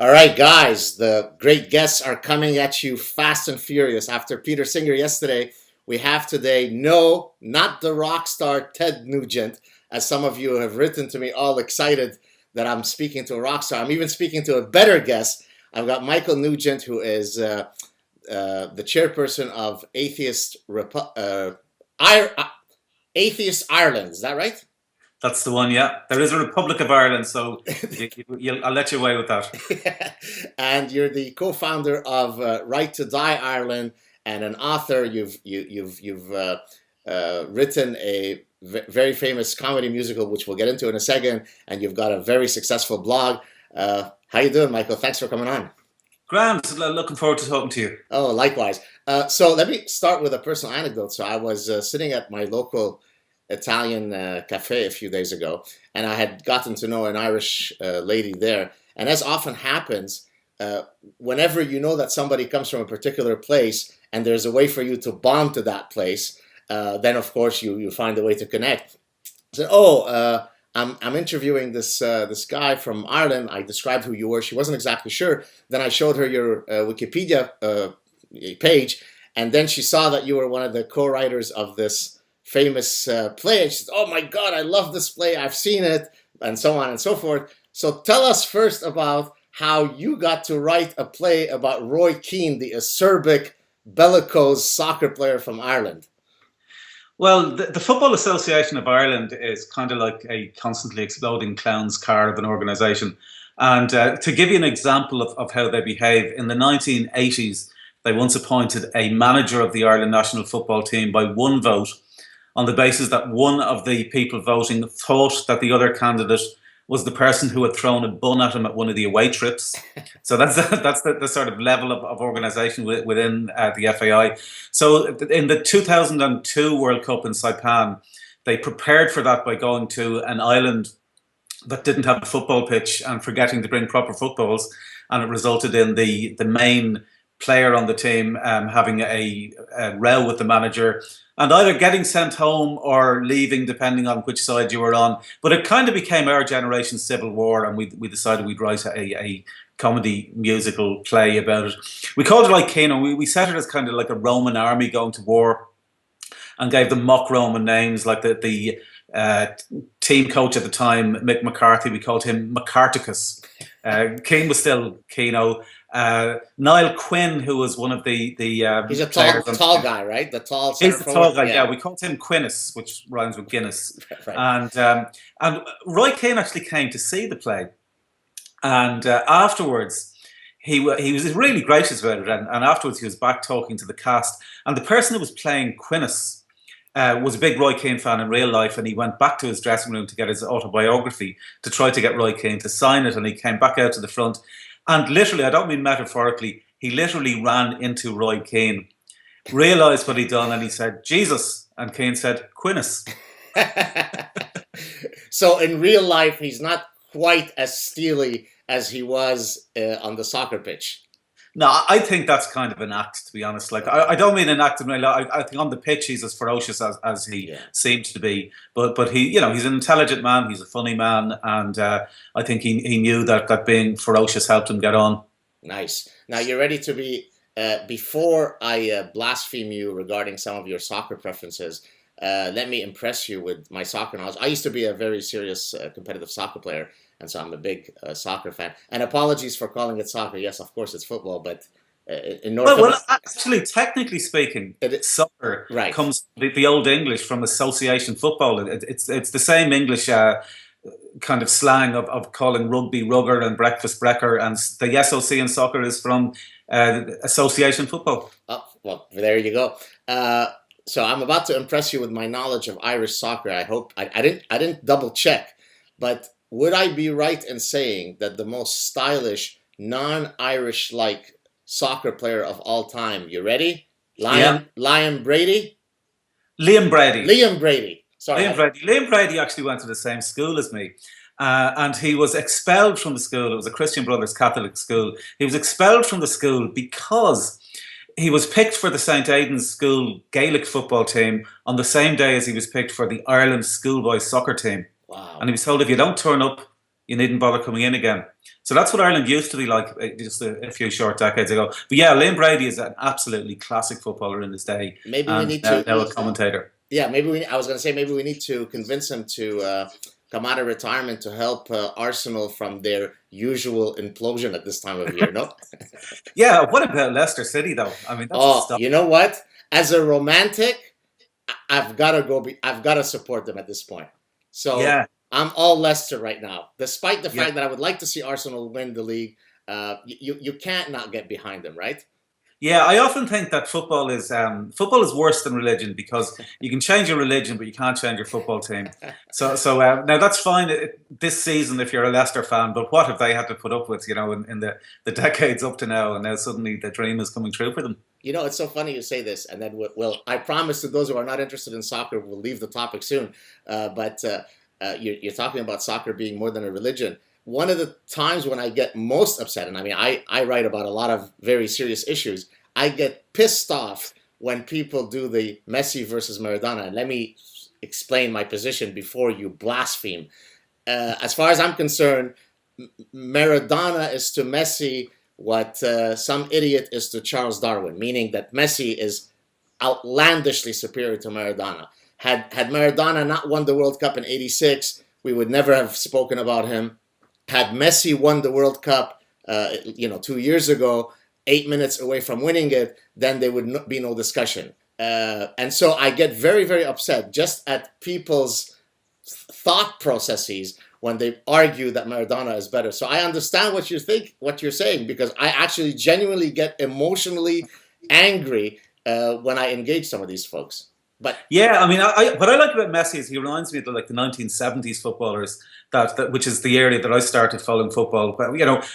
All right, guys, the great guests are coming at you fast and furious. After Peter Singer yesterday, we have today, no, not the rock star Ted Nugent, as some of you have written to me all excited that I'm speaking to a rock star. I'm even speaking to a better guest. I've got Michael Nugent, who is the chairperson of Atheist Ireland. Is that right? That's the one, yeah. There is a Republic of Ireland, so I'll let you away with that. And you're the co-founder of Right to Die Ireland and an author. You've written a very famous comedy musical, which we'll get into in a second, and you've got a very successful blog. How you doing, Michael? Thanks for coming on. Grand. Looking forward to talking to you. Oh, likewise. So let me start with a personal anecdote. So I was sitting at my local Italian cafe a few days ago, and I had gotten to know an Irish lady there. And as often happens, whenever you know that somebody comes from a particular place and there's a way for you to bond to that place, then of course you find a way to connect. So, I'm interviewing this guy from Ireland. I described who you were. She wasn't exactly sure. Then I showed her your Wikipedia page, and then she saw that you were one of the co-writers of this famous play. And she said, "Oh my God, I love this play. I've seen it," and so on and so forth. So tell us first about how you got to write a play about Roy Keane, the acerbic, bellicose soccer player from Ireland. Well, the Football Association of Ireland is kind of like a constantly exploding clown's car of an organisation. And to give you an example of how they behave, in the 1980s, they once appointed a manager of the Ireland national football team by one vote, on the basis that one of the people voting thought that the other candidate was the person who had thrown a bun at him at one of the away trips. So that's the sort of level of organisation within the FAI. So in the 2002 World Cup in Saipan, they prepared for that by going to an island that didn't have a football pitch and forgetting to bring proper footballs, and it resulted in the main player on the team having a row with the manager, and either getting sent home or leaving, depending on which side you were on. But it kind of became our generation's Civil War, and we decided we'd write a comedy musical play about it. We called it like Keane, and we set it as kind of like a Roman army going to war, and gave them mock Roman names, like the team coach at the time, Mick McCarthy. We called him McCarticus. Keane was still Keano. Niall Quinn, who was one of the he's a tall guy, right? The tall center he's the tall guy. Yeah, we called him Quinnis, which rhymes with Guinness. Right. And Roy Keane actually came to see the play, and afterwards he was really gracious about it. And afterwards he was back talking to the cast, and the person who was playing Quinnis was a big Roy Keane fan in real life, and he went back to his dressing room to get his autobiography to try to get Roy Keane to sign it, and he came back out to the front. And literally, I don't mean metaphorically, he literally ran into Roy Keane, realised what he'd done, and he said, "Jesus." And Keane said, "Quinnis." So in real life, he's not quite as steely as he was on the soccer pitch. No, I think that's kind of an act, to be honest. Like, I don't mean an act. I think on the pitch he's as ferocious as he seems to be. But he, he's an intelligent man. He's a funny man, and I think he knew that being ferocious helped him get on. Nice. Now you're ready to be. Before I blaspheme you regarding some of your soccer preferences, let me impress you with my soccer knowledge. I used to be a very serious competitive soccer player, and so I'm a big soccer fan. And apologies for calling it soccer. Yes, of course it's football, but in North. Well, actually, technically speaking, soccer comes the old English from association football. It's the same English kind of slang of calling rugby rugger and breakfast brecker, and the SOC in soccer is from association football. Oh, well, there you go. So I'm about to impress you with my knowledge of Irish soccer. I hope I didn't double check, but would I be right in saying that the most stylish non-Irish like soccer player of all time? You ready? Liam Brady. Liam Brady. Liam Brady. Sorry. Liam Brady actually went to the same school as me. And he was expelled from the school. It was a Christian Brothers Catholic school. He was expelled from the school because he was picked for the St. Aidan's School Gaelic football team on the same day as he was picked for the Ireland schoolboy soccer team. Wow. And he was told, if you don't turn up, you needn't bother coming in again. So that's what Ireland used to be like just a few short decades ago. But yeah, Liam Brady is an absolutely classic footballer in his day, Maybe we and need to. now a commentator. Yeah, I was going to say maybe we need to convince him to come out of retirement to help Arsenal from their usual implosion at this time of year. No. Yeah, what about Leicester City though? I mean, that's a Oh, stop. you know what? As a romantic, I've got to go. I've got to support them at this point. So Yeah, I'm all Leicester right now, despite the yeah. fact that I would like to see Arsenal win the league. You can't not get behind them, right? Yeah, I often think that football is worse than religion because you can change your religion, but you can't change your football team. So now that's fine this season if you're a Leicester fan, but what have they had to put up with, in the decades up to now, and now suddenly the dream is coming true for them. You know, it's so funny you say this, and then I promise to those who are not interested in soccer, we'll leave the topic soon. But you're talking about soccer being more than a religion. One of the times when I get most upset, and I mean, I write about a lot of very serious issues, I get pissed off when people do the Messi versus Maradona. And let me explain my position before you blaspheme. As far as I'm concerned, Maradona is to Messi what some idiot is to Charles Darwin, meaning that Messi is outlandishly superior to Maradona. Had Maradona not won the World Cup in '86, we would never have spoken about him. Had Messi won the World Cup, 2 years ago, 8 minutes away from winning it, then there would be no discussion. And so I get very, very upset just at people's thought processes when they argue that Maradona is better. So I understand what you're saying, because I actually genuinely get emotionally angry when I engage some of these folks. But yeah, I mean, what I like about Messi is he reminds me of the 1970s footballers, that which is the area that I started following football. But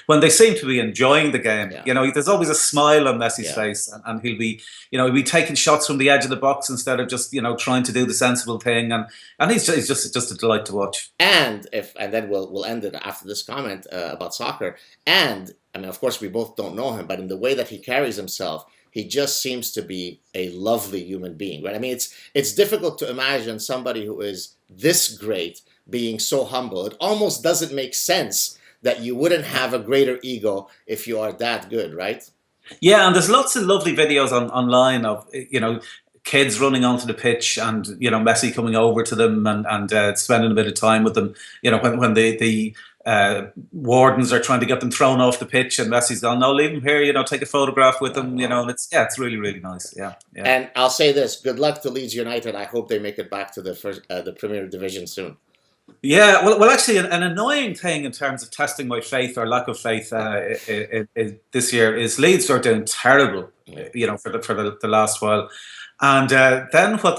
when they seem to be enjoying the game, yeah, there's always a smile on Messi's yeah. face, and he'll be taking shots from the edge of the box instead of just trying to do the sensible thing, and he's just a delight to watch. And then we'll end it after this comment about soccer. And I mean, of course, we both don't know him, but in the way that he carries himself, he just seems to be a lovely human being, right? I mean, it's difficult to imagine somebody who is this great being so humble. It almost doesn't make sense that you wouldn't have a greater ego if you are that good, right? Yeah, and there's lots of lovely videos online of kids running onto the pitch, and Messi coming over to them and spending a bit of time with them. When the wardens are trying to get them thrown off the pitch, and Messi's gone, no, leave him here, take a photograph with them, and it's really, really nice. Yeah. And I'll say this: good luck to Leeds United. I hope they make it back to the Premier Division soon. Yeah, well, actually, an annoying thing in terms of testing my faith or lack of faith this year is Leeds are doing terrible, for the last while, and then what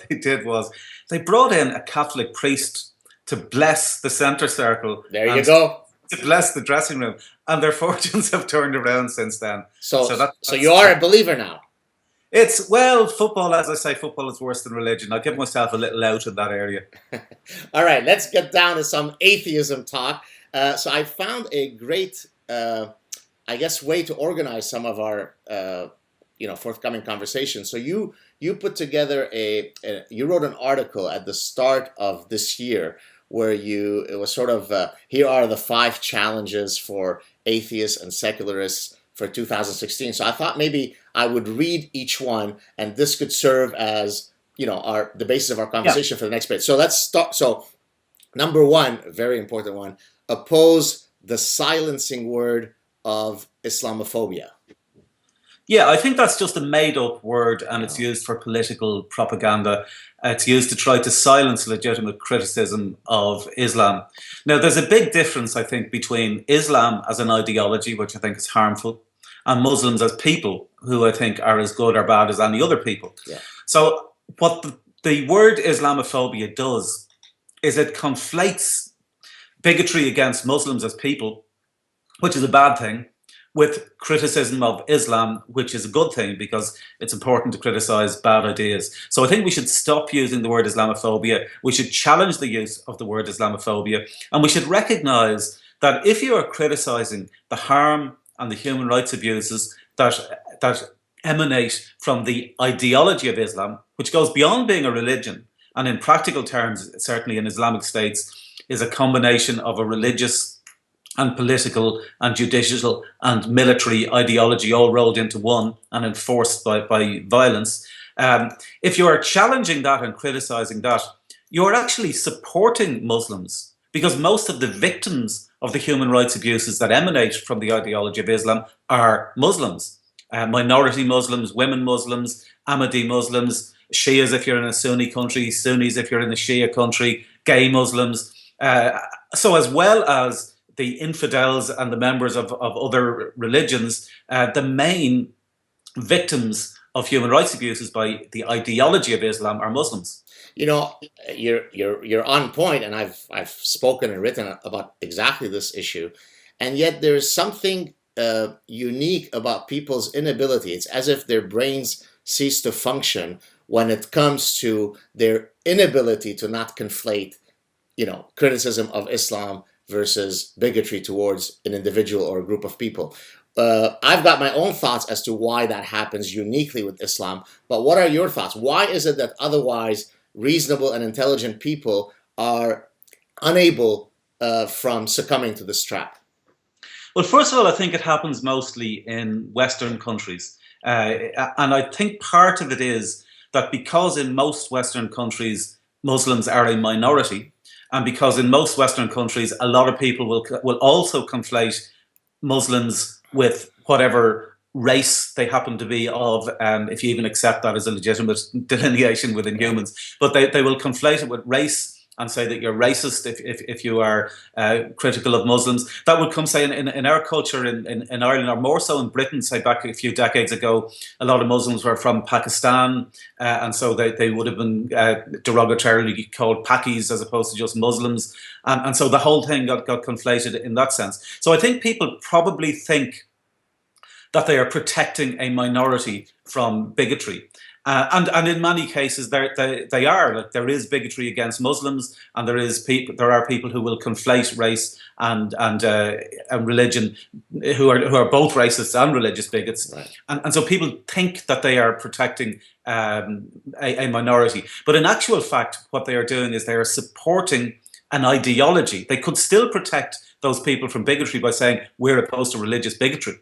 they did was they brought in a Catholic priest to bless the centre circle. There you go. To bless the dressing room, and their fortunes have turned around since then. So you are a believer now. Football, as I say, football is worse than religion. I'll give myself a little out in that area. All right, let's get down to some atheism talk. So I found a great, way to organize some of our, forthcoming conversations. So you put together you wrote an article at the start of this year where it was sort of, here are the 5 challenges for atheists and secularists for 2016. So I thought maybe I would read each one, and this could serve as the basis of our conversation for the next bit. So let's start. So number 1, very important one: oppose the silencing word of Islamophobia. Yeah, I think that's just a made-up word, and it's used for political propaganda. It's used to try to silence legitimate criticism of Islam. Now, there's a big difference, I think, between Islam as an ideology, which I think is harmful, and Muslims as people, who I think are as good or bad as any other people. Yeah. So what the word Islamophobia does is it conflates bigotry against Muslims as people, which is a bad thing, with criticism of Islam, which is a good thing because it's important to criticize bad ideas. So I think we should stop using the word Islamophobia. We should challenge the use of the word Islamophobia. And we should recognize that if you are criticizing the harm and the human rights abuses that emanate from the ideology of Islam, which goes beyond being a religion, and in practical terms, certainly in Islamic states, is a combination of a religious and political and judicial and military ideology all rolled into one and enforced by violence. If you are challenging that and criticizing that, you're actually supporting Muslims, because most of the victims of the human rights abuses that emanate from the ideology of Islam are Muslims, minority Muslims, women Muslims, Ahmadi Muslims, Shias if you're in a Sunni country, Sunnis if you're in a Shia country, gay Muslims. So as well as the infidels and the members of other religions, the main victims of human rights abuses by the ideology of Islam are Muslims. You know, you're on point, and I've spoken and written about exactly this issue, and yet there's something unique about people's inability. It's as if their brains cease to function when it comes to their inability to not conflate, criticism of Islam versus bigotry towards an individual or a group of people. I've got my own thoughts as to why that happens uniquely with Islam, but what are your thoughts? Why is it that otherwise reasonable and intelligent people are unable from succumbing to this trap? Well, first of all, I think it happens mostly in Western countries. And I think part of it is that because in most Western countries, Muslims are a minority, and because in most Western countries, a lot of people will also conflate Muslims with whatever race they happen to be of, if you even accept that as a legitimate delineation within humans. But they will conflate it with race and say that you're racist if you are critical of Muslims. That would come, say, in our culture in Ireland, or more so in Britain, say back a few decades ago, a lot of Muslims were from Pakistan, and so they would have been derogatorily called Pakis as opposed to just Muslims. And so the whole thing got conflated in that sense. So I think people probably think that they are protecting a minority from bigotry. And in many cases they are. Like, there is bigotry against Muslims, and there are people who will conflate race and religion, who are both racists and religious bigots. Right. And so people think that they are protecting a minority, but in actual fact, what they are doing is they are supporting an ideology. They could still protect those people from bigotry by saying we're opposed to religious bigotry.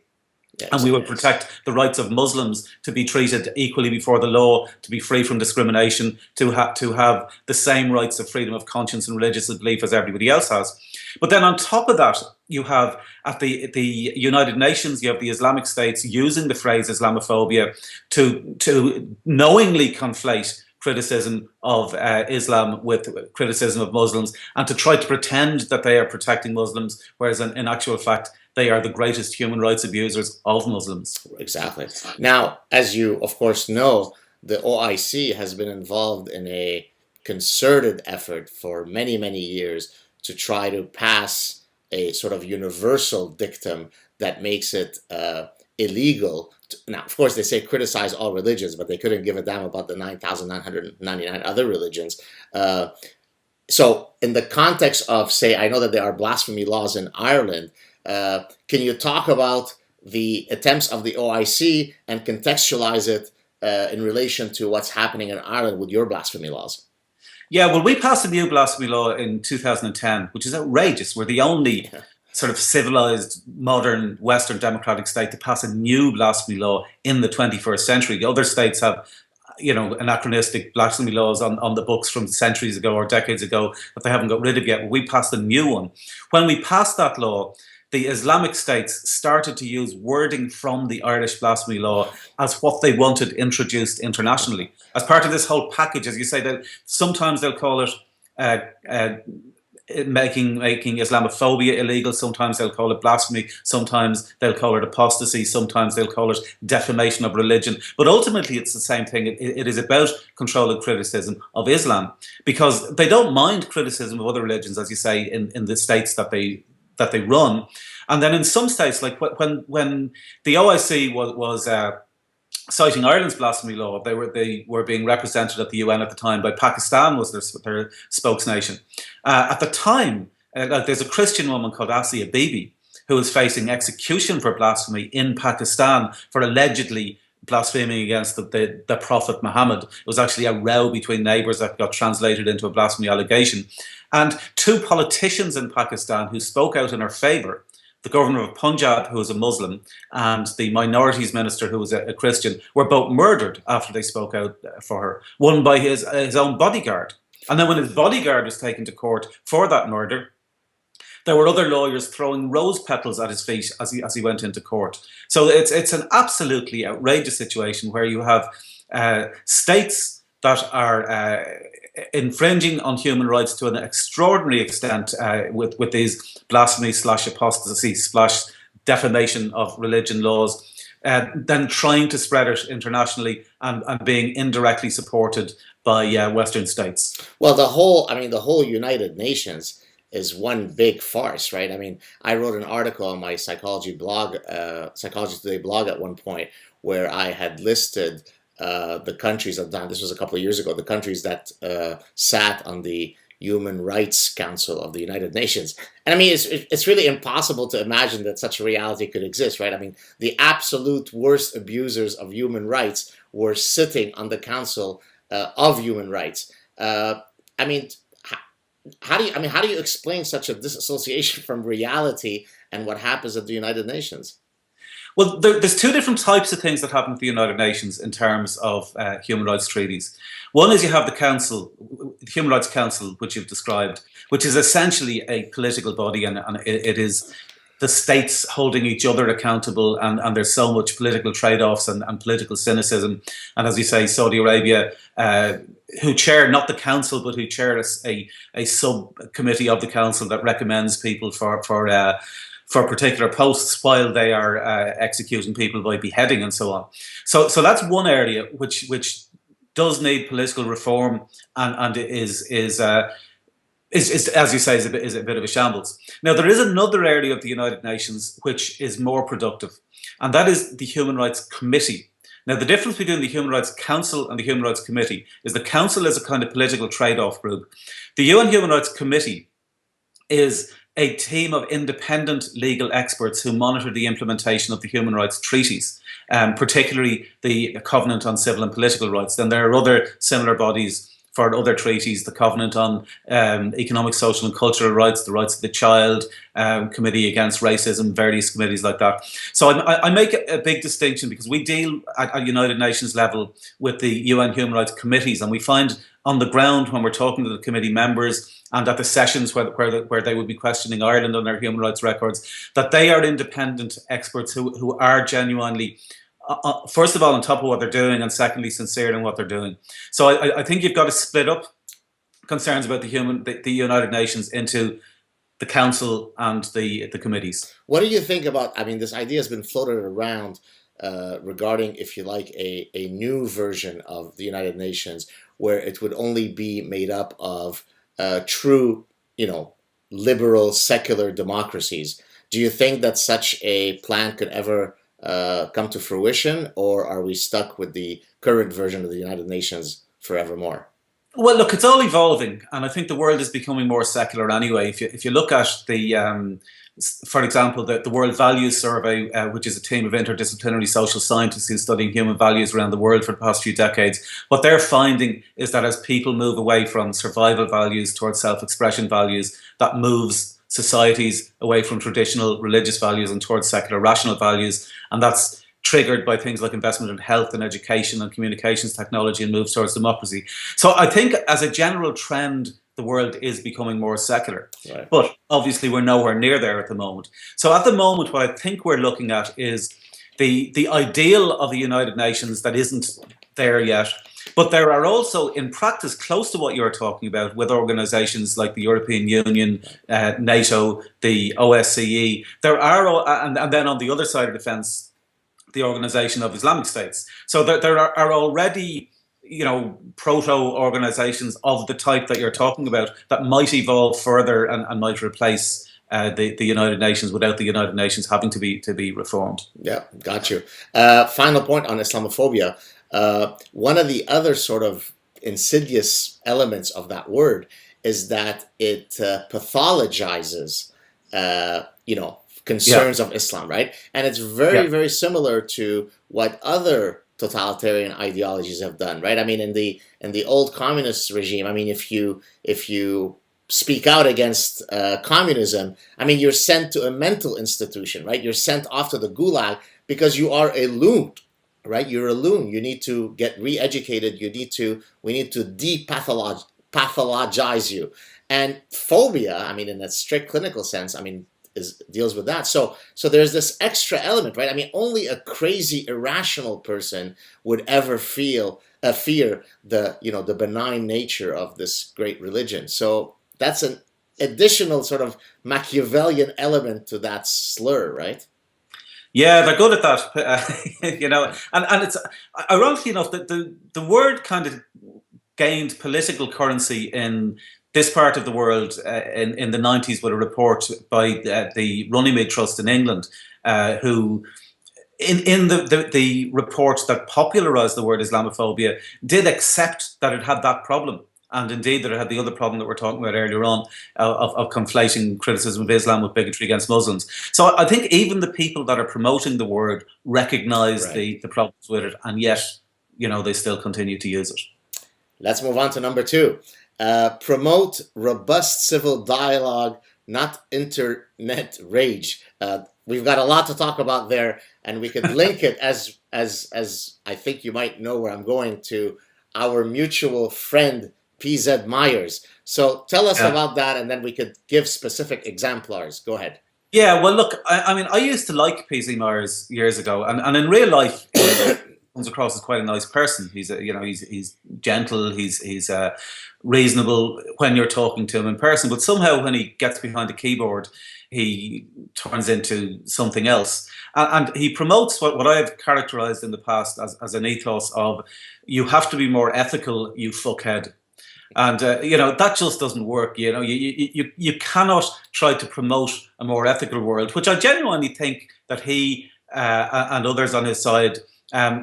Yes, and we will protect the rights of Muslims to be treated equally before the law, to be free from discrimination, to have the same rights of freedom of conscience and religious belief as everybody else has. But then on top of that, you have at the United Nations, you have the Islamic states using the phrase Islamophobia to knowingly conflate criticism of Islam with criticism of Muslims, and to try to pretend that they are protecting Muslims, whereas in actual fact, they are the greatest human rights abusers of Muslims. Exactly. Now, as you, of course, know, the OIC has been involved in a concerted effort for many, many years to try to pass a sort of universal dictum that makes it illegal. Now, of course, they say criticize all religions, but they couldn't give a damn about the 9,999 other religions. So in the context of, say, I know that there are blasphemy laws in Ireland. Can you talk about the attempts of the OIC and contextualize it in relation to what's happening in Ireland with your blasphemy laws? Yeah, well, we passed a new blasphemy law in 2010, which is outrageous. We're the only sort of civilized, modern, Western democratic state to pass a new blasphemy law in the 21st century. The other states have, anachronistic blasphemy laws on the books from centuries ago or decades ago that they haven't got rid of yet. We passed a new one. When we passed that law, the Islamic states started to use wording from the Irish blasphemy law as what they wanted introduced internationally. As part of this whole package, as you say, that sometimes they'll call it making Islamophobia illegal, sometimes they'll call it blasphemy, sometimes they'll call it apostasy, sometimes they'll call it defamation of religion. But ultimately, it's the same thing. It is about controlling criticism of Islam, because they don't mind criticism of other religions, as you say, in the states that they run. And then in some states, like when the OIC was citing Ireland's blasphemy law, they were being represented at the UN at the time by Pakistan was their spokesnation. At the time, there's a Christian woman called Asia Bibi who is facing execution for blasphemy in Pakistan for allegedly blaspheming against the Prophet Muhammad. It was actually a row between neighbours that got translated into a blasphemy allegation. And two politicians in Pakistan who spoke out in her favour, the governor of Punjab, who was a Muslim, and the minorities minister, who was a Christian, were both murdered after they spoke out for her, one by his own bodyguard. And then when his bodyguard was taken to court for that murder, there were other lawyers throwing rose petals at his feet as he went into court. So it's an absolutely outrageous situation where you have states that are infringing on human rights to an extraordinary extent with these blasphemy / apostasy / defamation of religion laws, then trying to spread it internationally and being indirectly supported by Western states. Well, the whole United Nations is one big farce, right? I mean, I wrote an article on my psychology blog, Psychology Today blog at one point, where I had listed the countries of that. This was a couple of years ago. The countries that sat on the Human Rights Council of the United Nations. And I mean, it's really impossible to imagine that such a reality could exist, right? I mean, the absolute worst abusers of human rights were sitting on the Council of Human Rights. I mean, how do you explain such a disassociation from reality and what happens at the United Nations? Well, there's two different types of things that happen at the United Nations in terms of human rights treaties. One is you have the Council, the Human Rights Council, which you've described, which is essentially a political body, and it is the states holding each other accountable, and there's so much political trade-offs and political cynicism. And as you say, Saudi Arabia, who chair not the council, but who chair a subcommittee of the council that recommends people for particular posts while they are executing people by beheading and so on. So that's one area which does need political reform and is as you say is a bit of a shambles. Now there is another area of the United Nations which is more productive, and that is the Human Rights Committee. Now the difference between the Human Rights Council and the Human Rights Committee is the Council is a kind of political trade-off group. The UN Human Rights Committee is a team of independent legal experts who monitor the implementation of the human rights treaties, particularly the Covenant on Civil and Political Rights. Then there are other similar bodies for other treaties, the Covenant on Economic, Social and Cultural Rights, the Rights of the Child, Committee Against Racism, various committees like that. So I make a big distinction because we deal at United Nations level with the UN Human Rights Committees, and we find on the ground when we're talking to the committee members and at the sessions where they would be questioning Ireland on their human rights records, that they are independent experts who are genuinely, first of all, on top of what they're doing, and secondly, sincere in what they're doing. So I think you've got to split up concerns about the United Nations into the Council and the committees. What do you think about, I mean, this idea has been floated around regarding, if you like, a new version of the United Nations where it would only be made up of true, liberal, secular democracies. Do you think that such a plan could ever come to fruition, or are we stuck with the current version of the United Nations forevermore? Well, look, it's all evolving, and I think the world is becoming more secular anyway. If you look at for example, the World Values Survey, which is a team of interdisciplinary social scientists who's studying human values around the world for the past few decades, what they're finding is that as people move away from survival values towards self-expression values, that moves societies away from traditional religious values and towards secular rational values, and that's triggered by things like investment in health and education and communications technology and moves towards democracy. So I think as a general trend, the world is becoming more secular. Right. But obviously we're nowhere near there at the moment. So at the moment, what I think we're looking at is the ideal of the United Nations that isn't there yet. But there are also, in practice, close to what you're talking about with organizations like the European Union, NATO, the OSCE. There are, and then on the other side of the fence, the Organization of Islamic States. So there are already proto-organizations of the type that you're talking about that might evolve further and might replace the United Nations without the United Nations having to be reformed. Yeah, got you. Final point on Islamophobia. One of the other sort of insidious elements of that word is that it pathologizes, concerns of Islam, right? And it's very, very similar to what other totalitarian ideologies have done, right? I mean, in the old communist regime, I mean, if you speak out against communism, I mean, you're sent to a mental institution, right? You're sent off to the gulag because you are a loon, right? You're a loon. You need to get re-educated. We need to pathologize you. And phobia, I mean, in a strict clinical sense, I mean, deals with that. So there's this extra element, right? I mean, only a crazy, irrational person would ever fear the benign nature of this great religion. So that's an additional sort of Machiavellian element to that slur, right? Yeah, they're good at that, and it's ironically enough that the word kind of gained political currency in this part of the world in the 90s with a report by the Runnymede Trust in England, who in the report that popularized the word Islamophobia did accept that it had that problem. And indeed, that it had the other problem that we're talking about earlier on of conflating criticism of Islam with bigotry against Muslims. So I think even the people that are promoting the word recognize Right. the problems with it, and yet, they still continue to use it. Let's move on to number two. Promote robust civil dialogue, not internet rage. We've got a lot to talk about there, and we could link it as I think you might know where I'm going to our mutual friend PZ Myers. So tell us Yeah. about that, and then we could give specific exemplars. Go ahead. Yeah, well, look, I mean, I used to like PC Myers years ago, and in real life, comes across as quite a nice person. He's gentle, he's reasonable when you're talking to him in person, but somehow when he gets behind the keyboard, he turns into something else. And he promotes what I have characterized in the past as an ethos of you have to be more ethical, you fuckhead. And that just doesn't work. You cannot try to promote a more ethical world, which I genuinely think that he and others on his side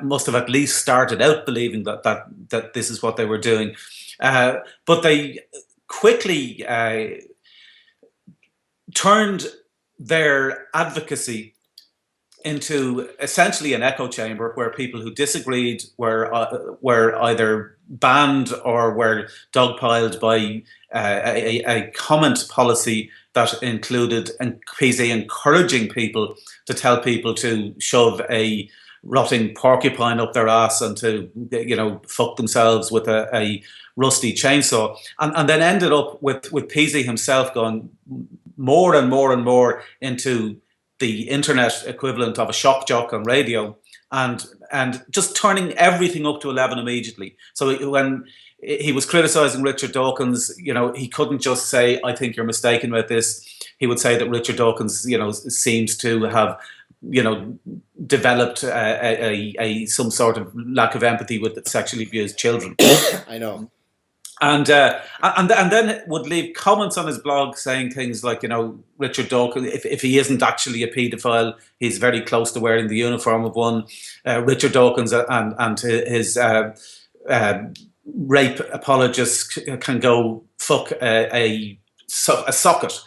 must have at least started out believing that this is what they were doing, but they quickly turned their advocacy into essentially an echo chamber where people who disagreed were either banned or were dogpiled by a comment policy that included PZ encouraging people to tell people to shove a rotting porcupine up their ass and to fuck themselves with a rusty chainsaw, and then ended up with PZ himself going more and more and more into the internet equivalent of a shock jock on radio, and just turning everything up to 11 immediately. So when he was criticizing Richard Dawkins, he couldn't just say, "I think you're mistaken about this." He would say that Richard Dawkins, seems to have, developed some sort of lack of empathy with sexually abused children. I know. And then would leave comments on his blog saying things like, Richard Dawkins, if he isn't actually a paedophile, he's very close to wearing the uniform of one. Richard Dawkins and his rape apologists can go fuck a socket.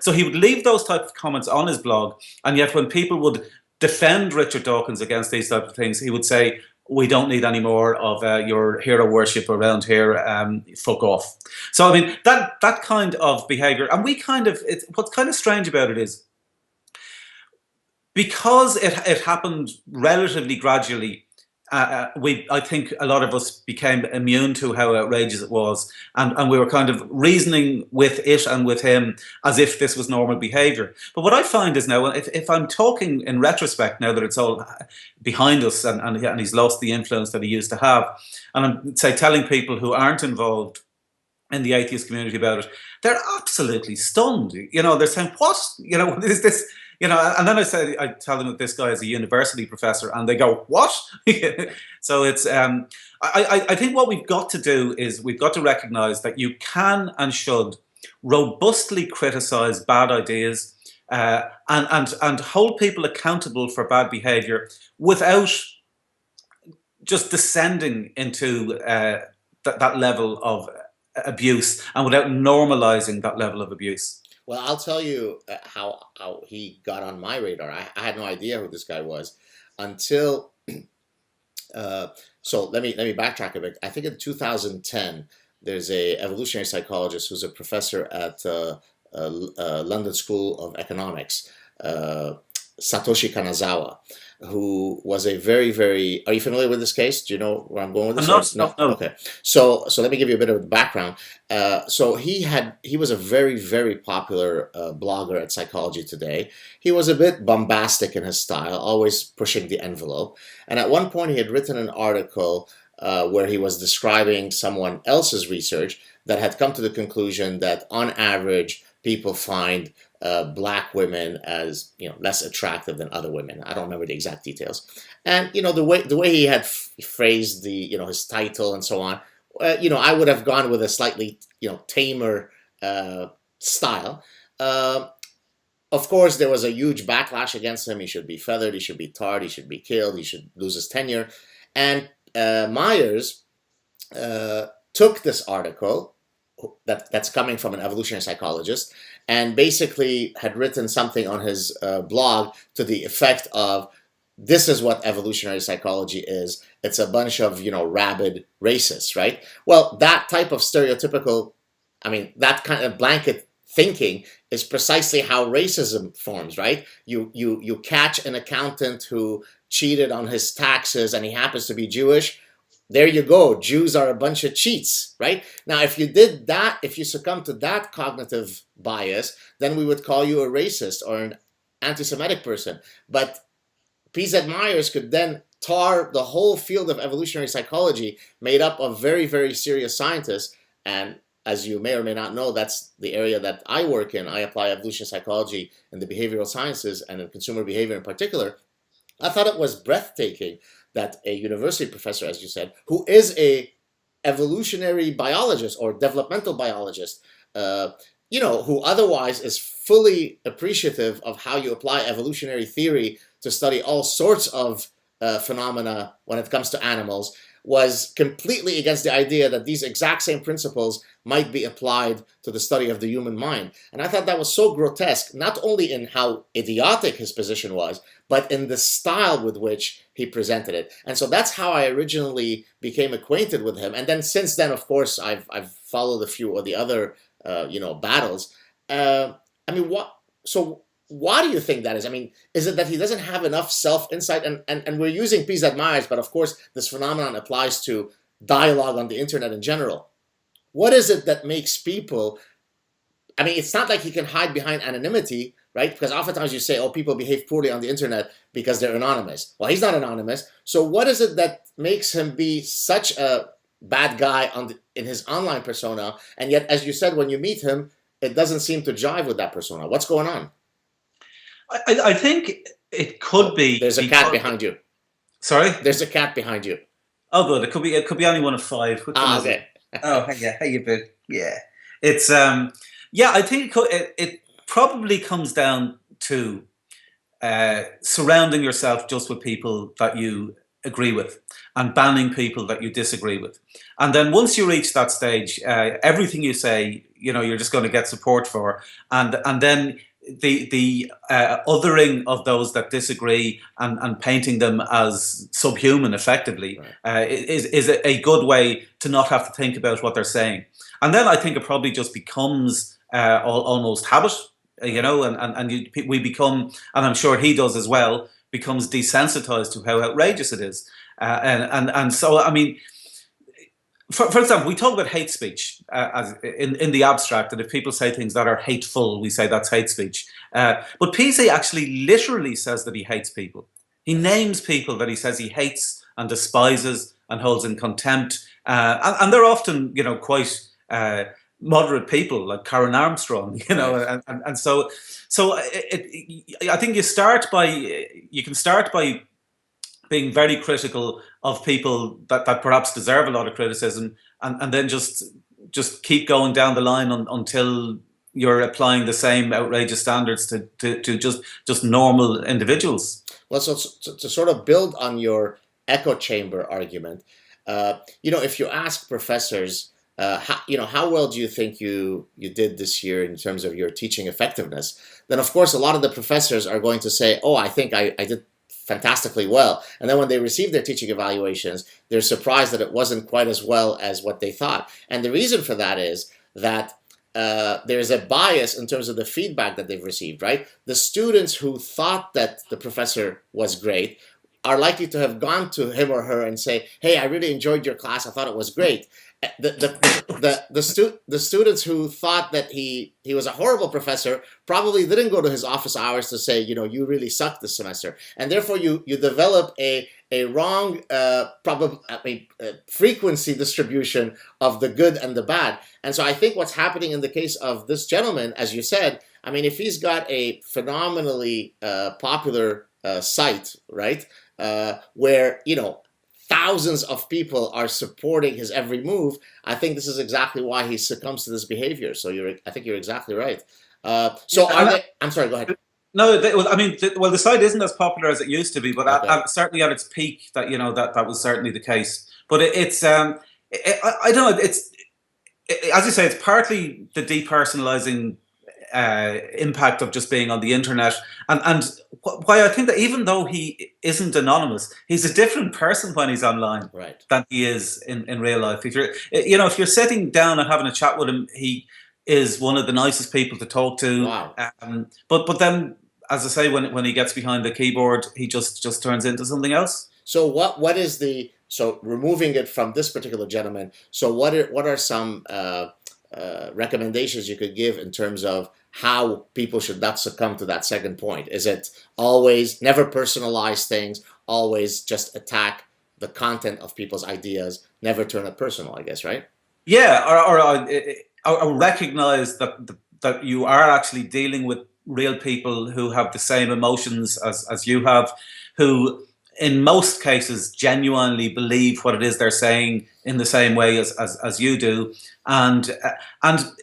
So he would leave those type of comments on his blog, and yet when people would defend Richard Dawkins against these type of things, he would say, "We don't need any more of your hero worship around here. Fuck off." So I mean that kind of behaviour, and what's kind of strange about it is because it happened relatively gradually. I think a lot of us became immune to how outrageous it was, and we were kind of reasoning with it and with him as if this was normal behaviour. But what I find is now, if I'm talking in retrospect, now that it's all behind us and he's lost the influence that he used to have, and I'm, say, telling people who aren't involved in the atheist community about it, they're absolutely stunned. They're saying, "What? Is this?" And then I tell them that this guy is a university professor, and they go, "What?" So it's, I think what we've got to do is we've got to recognize that you can and should robustly criticize bad ideas and hold people accountable for bad behavior without just descending into that level of abuse and without normalizing that level of abuse. Well, I'll tell you how he got on my radar. I had no idea who this guy was until Uh, so let me backtrack a bit. I think in 2010, there's a evolutionary psychologist who's a professor at London School of Economics, uh, Satoshi Kanazawa, who was a very, very. Are you familiar with this case? Do you know where I'm going with I'm this? not. No. No. Okay. So let me give you a bit of the background. So he was a very, very popular blogger at Psychology Today. He was a bit bombastic in his style, always pushing the envelope. And at one point, he had written an article where he was describing someone else's research that had come to the conclusion that, on average, people find black women as less attractive than other women. I don't remember the exact details, and the way he had phrased his title and so on. I would have gone with a slightly tamer style. Of course, there was a huge backlash against him. He should be feathered. He should be tarred. He should be killed. He should lose his tenure. And Myers took this article that's coming from an evolutionary psychologist, and basically had written something on his blog to the effect of, this is what evolutionary psychology is. It's a bunch of, rabid racists, right? Well, that type of stereotypical, that kind of blanket thinking is precisely how racism forms, right? You catch an accountant who cheated on his taxes and he happens to be Jewish. There you go. Jews are a bunch of cheats, right? Now, if you did that, if you succumb to that cognitive bias, then we would call you a racist or an anti-Semitic person. But P.Z. Myers could then tar the whole field of evolutionary psychology, made up of very, very serious scientists. And as you may or may not know, that's the area that I work in. I apply evolutionary psychology in the behavioral sciences and in consumer behavior in particular. I thought it was breathtaking that a university professor, as you said, who is a evolutionary biologist or developmental biologist, who otherwise is fully appreciative of how you apply evolutionary theory to study all sorts of phenomena when it comes to animals, was completely against the idea that these exact same principles might be applied to the study of the human mind. And I thought that was so grotesque, not only in how idiotic his position was, but in the style with which he presented it. And so that's how I originally became acquainted with him. And then since then, of course, I've followed a few of the other battles. Why do you think that is? Is it that he doesn't have enough self-insight? And we're using P.Z. Myers, but of course this phenomenon applies to dialogue on the internet in general. What is it that makes people... it's not like he can hide behind anonymity, right? Because oftentimes you say, people behave poorly on the internet because they're anonymous. Well, he's not anonymous. So what is it that makes him be such a bad guy in his online persona? And yet, as you said, when you meet him, it doesn't seem to jive with that persona. What's going on? I think it could be. There's a cat behind you. Sorry? There's a cat behind you. Oh, good. It could be only one of five. Which one is okay. It? Oh, yeah. How you been? Yeah. It's I think it probably comes down to surrounding yourself just with people that you agree with, and banning people that you disagree with. And then once you reach that stage, everything you say, you're just going to get support for, and then the othering of those that disagree and painting them as subhuman effectively is a good way to not have to think about what they're saying. And then I think it probably just becomes almost habit, we become, and I'm sure he does as well, becomes desensitized to how outrageous it is. So, for example, we talk about hate speech as in the abstract, and if people say things that are hateful, we say that's hate speech. But PC actually literally says that he hates people. He names people that he says he hates and despises and holds in contempt, and they're often, quite moderate people like Karen Armstrong, and so I think you can start by being very critical of people that perhaps deserve a lot of criticism, and then just keep going down the line until you're applying the same outrageous standards to just normal individuals. Well, so to sort of build on your echo chamber argument, if you ask professors, how well do you think you did this year in terms of your teaching effectiveness, then of course a lot of the professors are going to say, I think I did fantastically well. And then when they receive their teaching evaluations, they're surprised that it wasn't quite as well as what they thought. And the reason for that is that there's a bias in terms of the feedback that they've received, right? The students who thought that the professor was great are likely to have gone to him or her and say, hey, I really enjoyed your class. I thought it was great. The students who thought that he was a horrible professor probably didn't go to his office hours to say, you really sucked this semester. And therefore you develop a wrong frequency distribution of the good and the bad. And so I think what's happening in the case of this gentleman, as you said, I mean, if he's got a phenomenally popular site, right, where, thousands of people are supporting his every move, I think this is exactly why he succumbs to this behavior. So I think you're exactly right. I'm sorry, go ahead. No, the site isn't as popular as it used to be, but okay. Certainly at its peak, that was certainly the case. But I don't know. It's as you say, it's partly the depersonalizing impact of just being on the internet, and why I think that even though he isn't anonymous, he's a different person when he's online, right, than he is in real life. If you're sitting down and having a chat with him, he is one of the nicest people to talk to. Wow. But then, as I say, when he gets behind the keyboard, he just turns into something else. So what is so removing it from this particular gentleman? So what are some recommendations you could give in terms of how people should not succumb to that second point? Is it always never personalize things, always just attack the content of people's ideas, never turn it personal, I guess, right? Yeah, or recognize that you are actually dealing with real people who have the same emotions as you have, who in most cases genuinely believe what it is they're saying in the same way as you do. And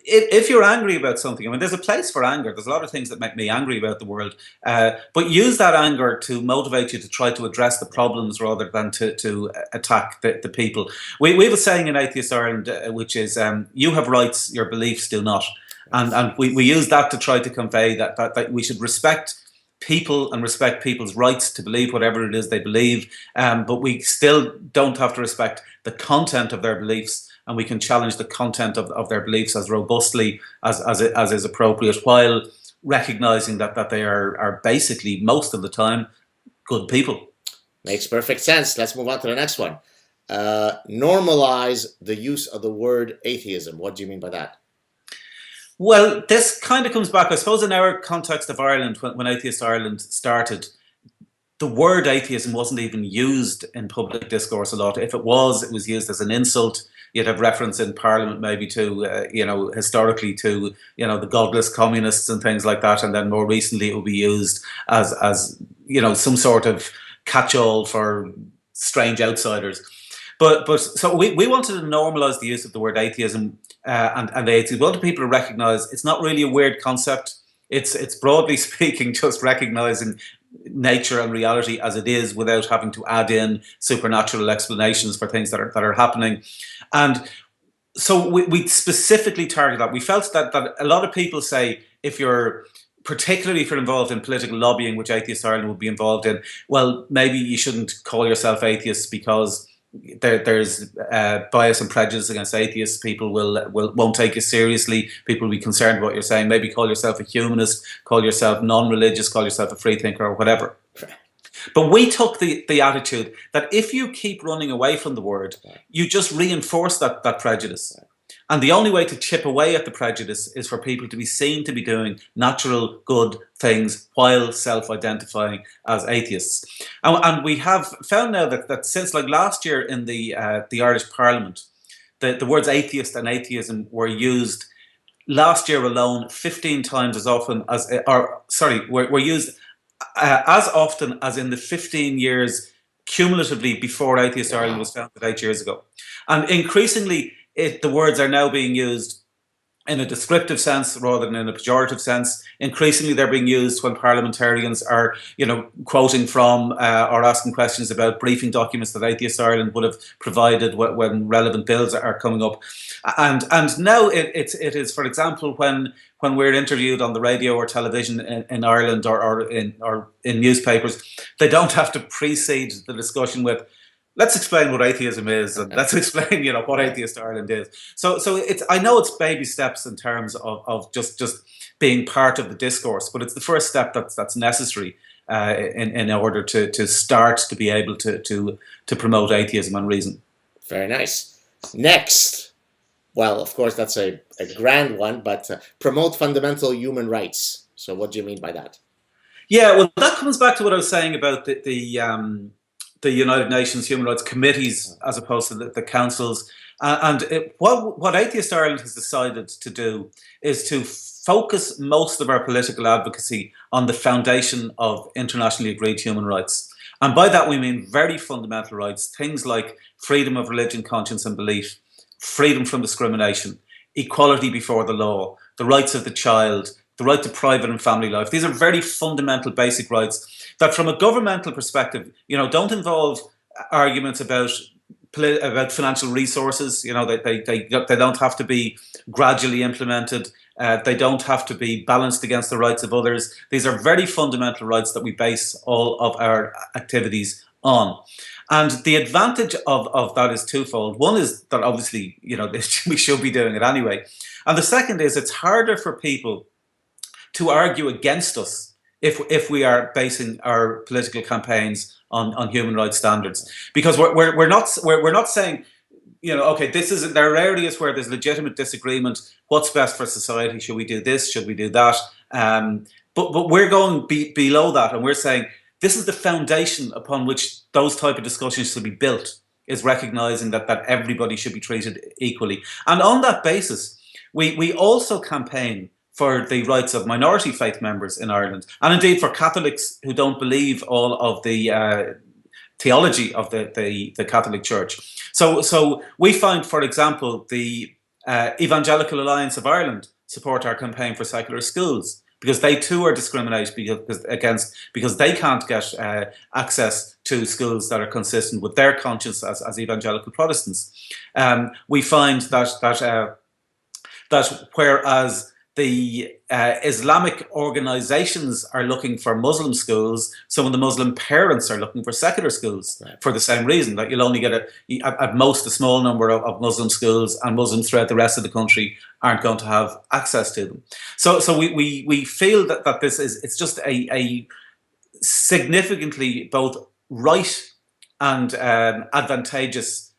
if you're angry about something, I mean, there's a place for anger. There's a lot of things that make me angry about the world. But use that anger to motivate you to try to address the problems rather than to attack the people. We have a saying in Atheist Ireland, which is, you have rights, your beliefs do not. And we use that to try to convey that we should respect people and respect people's rights to believe whatever it is they believe, but we still don't have to respect the content of their beliefs, and we can challenge the content of their beliefs as robustly as is appropriate, while recognizing that they are basically, most of the time, good people. Makes perfect sense. Let's move on to the next one. Normalize the use of the word atheism. What do you mean by that? Well, this kind of comes back, I suppose, in our context of Ireland, when Atheist Ireland started, the word atheism wasn't even used in public discourse a lot. If it was used as an insult. You'd have reference in Parliament maybe to, historically to, the godless communists and things like that. And then more recently it will be used as some sort of catch-all for strange outsiders. But so we wanted to normalise the use of the word atheism and atheism. We wanted people to recognise it's not really a weird concept. It's broadly speaking just recognising nature and reality as it is without having to add in supernatural explanations for things that are happening. And so we specifically target that. We felt that a lot of people say, particularly if you're involved in political lobbying, which Atheist Ireland would be involved in, well, maybe you shouldn't call yourself atheist because there's bias and prejudice against atheists. People won't take you seriously. People will be concerned about what you're saying. Maybe call yourself a humanist, call yourself non-religious, call yourself a free thinker or whatever. But we took the attitude that if you keep running away from the word, you just reinforce that prejudice. And the only way to chip away at the prejudice is for people to be seen to be doing natural, good things while self-identifying as atheists. And we have found now that since last year in the Irish Parliament, the words atheist and atheism were used last year alone 15 times as often were used as often as in the 15 years cumulatively before Atheist Ireland was founded 8 years ago. And increasingly, the words are now being used in a descriptive sense rather than in a pejorative sense. Increasingly, they're being used when parliamentarians are, quoting from or asking questions about briefing documents that Atheist Ireland would have provided when relevant bills are coming up. And now it is, for example, when we're interviewed on the radio or television in Ireland or in newspapers, they don't have to precede the discussion with, let's explain what atheism is, and let's explain, what Atheist Ireland is. So it's, I know it's baby steps in terms of just being part of the discourse, but it's the first step that's necessary in order to start to be able to promote atheism and reason. Very nice. Next, well, of course, that's a grand one, but promote fundamental human rights. So what do you mean by that? Yeah, well, that comes back to what I was saying about the United Nations Human Rights Committees as opposed to the councils. What Atheist Ireland has decided to do is to focus most of our political advocacy on the foundation of internationally agreed human rights. And by that we mean very fundamental rights, things like freedom of religion, conscience and belief, freedom from discrimination, equality before the law, the rights of the child, the right to private and family life. These are very fundamental basic rights that from a governmental perspective, don't involve arguments about financial resources. They don't have to be gradually implemented. They don't have to be balanced against the rights of others. These are very fundamental rights that we base all of our activities on. And the advantage of that is twofold. One is that obviously, we should be doing it anyway. And the second is it's harder for people to argue against us if we are basing our political campaigns on human rights standards, because we're not saying, okay, there are areas where there's legitimate disagreement. What's best for society? Should we do this? Should we do that? But we're going below that, and we're saying this is the foundation upon which those type of discussions should be built, is recognizing that everybody should be treated equally. And on that basis, we also campaign for the rights of minority faith members in Ireland, and indeed for Catholics who don't believe all of the theology of the Catholic Church. So we find, for example, the Evangelical Alliance of Ireland support our campaign for secular schools, because they too are discriminated because they can't get access to schools that are consistent with their conscience as evangelical Protestants. We find that whereas the Islamic organizations are looking for Muslim schools, some of the Muslim parents are looking for secular schools, right, for the same reason, that you'll only get at most a small number of Muslim schools, and Muslims throughout the rest of the country aren't going to have access to them. So we feel that this it's just a significantly both right and advantageous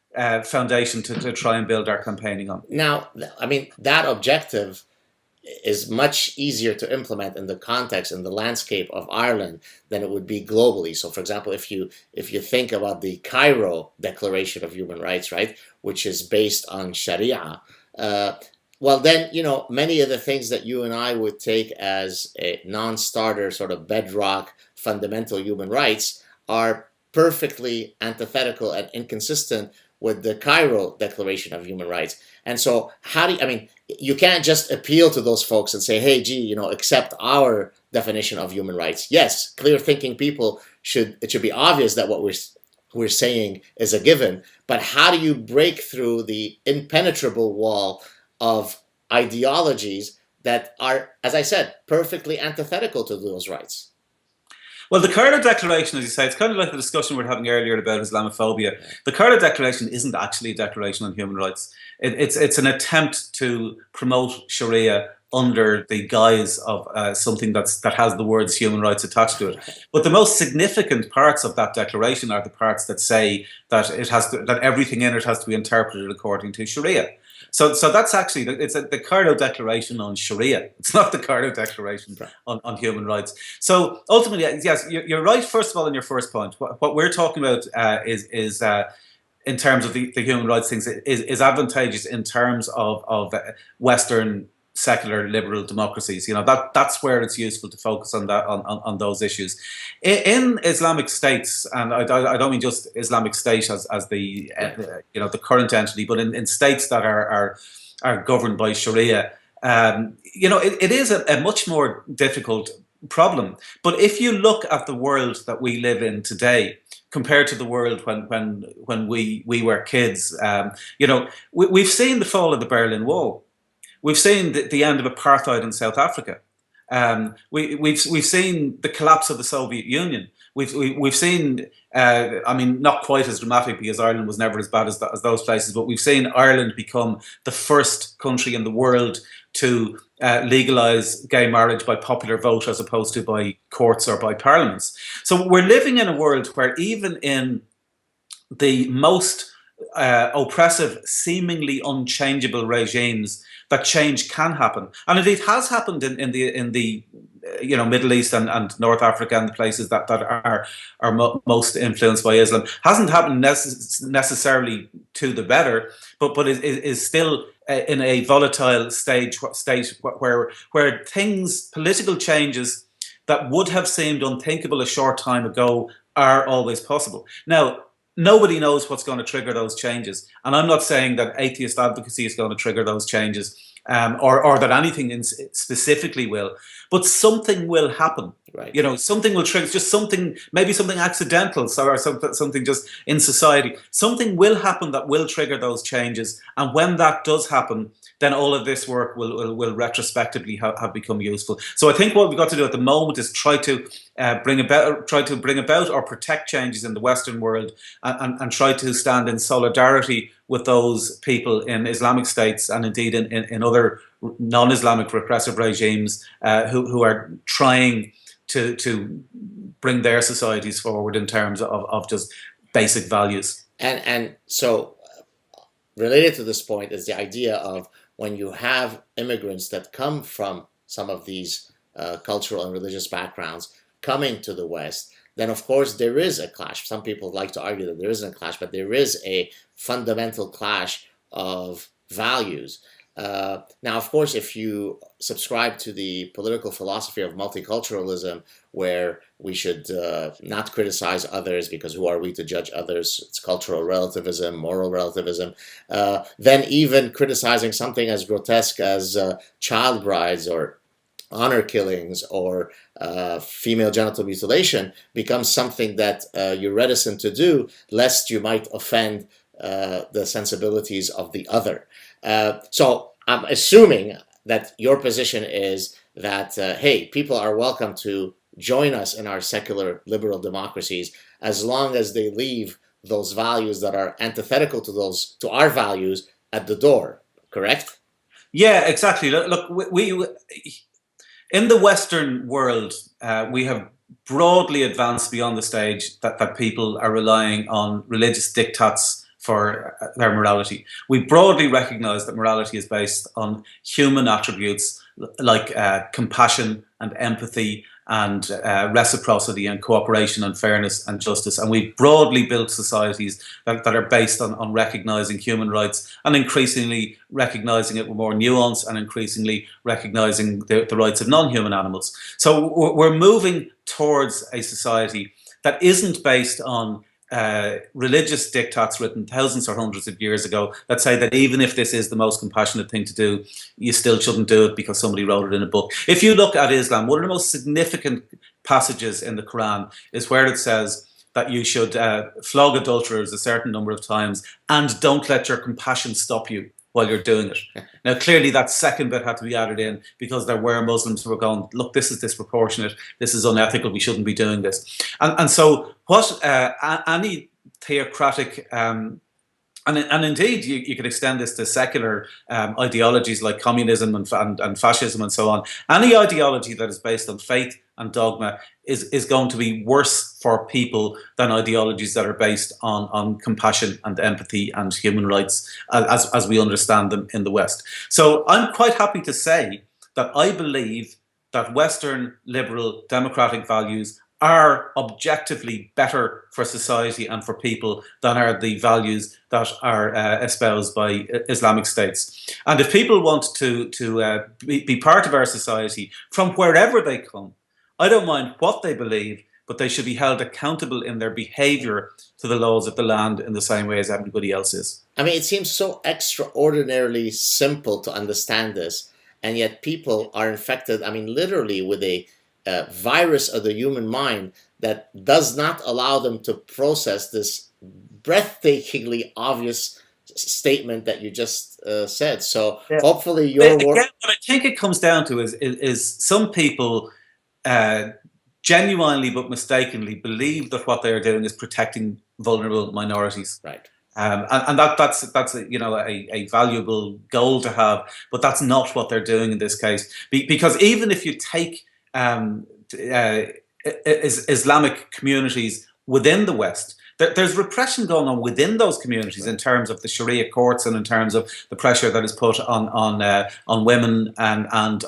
foundation to try and build our campaigning on. Now, I mean, that objective is much easier to implement in the context and the landscape of Ireland than it would be globally. So, for example, if you think about the Cairo Declaration of Human Rights, right, which is based on Sharia, well, then, many of the things that you and I would take as a non-starter sort of bedrock fundamental human rights are perfectly antithetical and inconsistent with the Cairo Declaration of Human Rights. And so you can't just appeal to those folks and say, hey, gee, accept our definition of human rights. Yes, clear thinking people it should be obvious that what we're saying is a given, but how do you break through the impenetrable wall of ideologies that are, as I said, perfectly antithetical to those rights? Well, the Cairo Declaration, as you say, it's kind of like the discussion we were having earlier about Islamophobia. The Cairo Declaration isn't actually a declaration on human rights. It's an attempt to promote Sharia under the guise of something that has the words human rights attached to it. But the most significant parts of that declaration are the parts that say that that everything in it has to be interpreted according to Sharia. So that's actually, it's the Cairo Declaration on Sharia. It's not the Cairo Declaration on human rights. So ultimately, yes, you're right, first of all, in your first point. What we're talking about is in terms of the human rights things, is advantageous in terms of Western secular liberal democracies. That's where it's useful to focus on that, on those issues. In Islamic states, and I don't mean just Islamic State as the the current entity, but in states that are governed by Sharia, it is a much more difficult problem. But if you look at the world that we live in today, compared to the world when we were kids, we've seen the fall of the Berlin Wall. We've seen the end of apartheid in South Africa. We've seen the collapse of the Soviet Union. We've seen, not quite as dramatic because Ireland was never as bad as those places, but we've seen Ireland become the first country in the world to legalise gay marriage by popular vote as opposed to by courts or by parliaments. So we're living in a world where even in the most oppressive, seemingly unchangeable regimes, that change can happen, and indeed has happened in the Middle East and North Africa and the places that are most influenced by Islam. Hasn't happened necessarily to the better, but is still in a volatile state where political changes that would have seemed unthinkable a short time ago are always possible. Now, nobody knows what's going to trigger those changes. And I'm not saying that atheist advocacy is going to trigger those changes, or that anything specifically will. But something will happen. Right. Something will trigger, just something, maybe something accidental, or something just in society. Something will happen that will trigger those changes. And when that does happen, then all of this work will retrospectively have become useful. So I think what we've got to do at the moment is try to bring about or protect changes in the Western world, and try to stand in solidarity with those people in Islamic states and indeed in other non-Islamic repressive regimes who are trying to bring their societies forward in terms of just basic values. And so related to this point is the idea of when you have immigrants that come from some of these cultural and religious backgrounds coming to the West, then of course there is a clash. Some people like to argue that there isn't a clash, but there is a fundamental clash of values. Now, of course, if you subscribe to the political philosophy of multiculturalism, where we should not criticize others because who are we to judge others? It's cultural relativism, moral relativism. Then even criticizing something as grotesque as child brides or honor killings or female genital mutilation becomes something that you're reticent to do, lest you might offend the sensibilities of the other. So I'm assuming that your position is that, hey, people are welcome to join us in our secular liberal democracies as long as they leave those values that are antithetical to our values at the door, correct? Yeah, exactly. Look, we in the Western world, we have broadly advanced beyond the stage that people are relying on religious diktats for their morality. We broadly recognize that morality is based on human attributes like compassion and empathy and reciprocity and cooperation and fairness and justice. And we've broadly built societies that are based on recognizing human rights and increasingly recognizing it with more nuance and increasingly recognizing the rights of non-human animals. So we're moving towards a society that isn't based on religious diktats written thousands or hundreds of years ago that say that even if this is the most compassionate thing to do, you still shouldn't do it because somebody wrote it in a book. If you look at Islam, one of the most significant passages in the Quran is where it says that you should flog adulterers a certain number of times and don't let your compassion stop you while you're doing it. Now, clearly that second bit had to be added in because there were Muslims who were going, look, this is disproportionate, this is unethical, we shouldn't be doing this. And so what any theocratic, and indeed you could extend this to secular ideologies like communism and fascism and so on, any ideology that is based on faith and dogma is going to be worse for people than ideologies that are based on compassion and empathy and human rights as we understand them in the West. So I'm quite happy to say that I believe that Western liberal democratic values are objectively better for society and for people than are the values that are espoused by Islamic states. And if people want to be part of our society from wherever they come, I don't mind what they believe, but they should be held accountable in their behaviour to the laws of the land in the same way as everybody else is. I mean, it seems so extraordinarily simple to understand this. and yet people are infected, I mean, literally with a virus of the human mind that does not allow them to process this breathtakingly obvious statement that you just said. So Yeah. hopefully your Again, work. what I think it comes down to is some people uh, genuinely but mistakenly believe that what they are doing is protecting vulnerable minorities. Right. And that's a, a valuable goal to have, but that's not what they're doing in this case. Because even if you take uh, Islamic communities within the West, there's repression going on within those communities in terms of the Sharia courts and in terms of the pressure that is put on women and